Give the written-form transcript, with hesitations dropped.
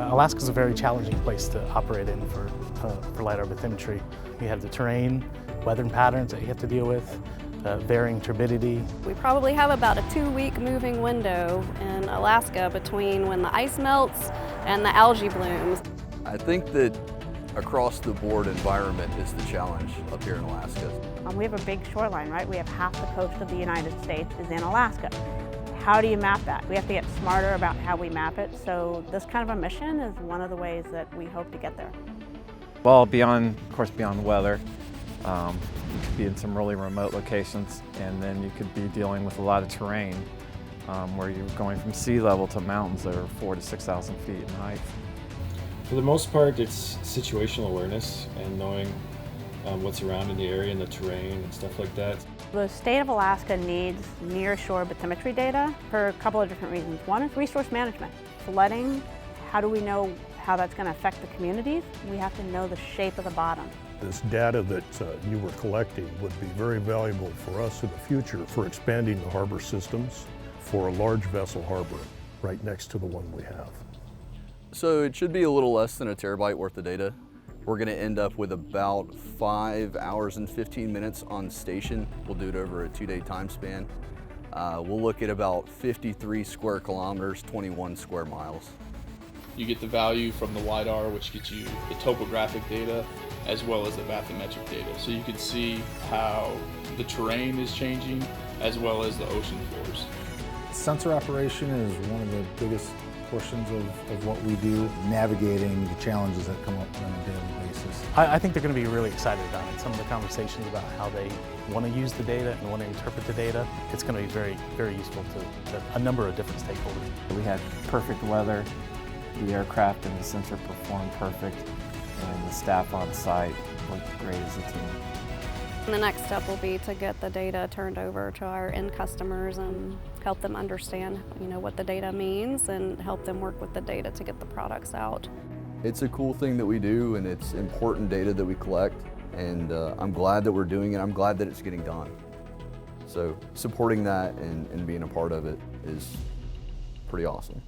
Alaska's a very challenging place to operate in for Lidar bathymetry. You have the terrain, weather patterns that you have to deal with, varying turbidity. We probably have about a 2-week moving window in Alaska between when the ice melts and the algae blooms. I think that across the board environment is the challenge up here in Alaska. We have a big shoreline, right? We have half the coast of the United States is in Alaska. How do you map that? We have to get smarter about how we map it, so this kind of a mission is one of the ways that we hope to get there. Well, of course, beyond weather, you could be in some really remote locations, and then you could be dealing with a lot of terrain where you're going from sea level to mountains that are 4,000 to 6,000 feet in height. For the most part, it's situational awareness and knowing what's around in the area and the terrain and stuff like that. The state of Alaska needs near-shore bathymetry data for a couple of different reasons. One is resource management. Flooding, how do we know how that's going to affect the communities? We have to know the shape of the bottom. This data that you were collecting would be very valuable for us in the future for expanding the harbor systems for a large vessel harbor right next to the one we have. So it should be a little less than a terabyte worth of data. We're going to end up with about 5 hours and 15 minutes on station. We'll do it over a 2-day time span. We'll look at about 53 square kilometers, 21 square miles. You get the value from the Lidar, which gets you the topographic data as well as the bathymetric data. So you can see how the terrain is changing as well as the ocean floors. Sensor operation is one of the biggest portions of what we do, navigating the challenges that come up on a daily basis. I think they're going to be really excited about it. Some of the conversations about how they want to use the data and want to interpret the data, it's going to be very, very useful to a number of different stakeholders. We had perfect weather, the aircraft and the sensor performed perfect, and the staff on site worked great as a team. The next step will be to get the data turned over to our end customers and help them understand, what the data means and help them work with the data to get the products out. It's a cool thing that we do, and it's important data that we collect, and I'm glad that we're doing it. I'm glad that it's getting done. So supporting that and being a part of it is pretty awesome.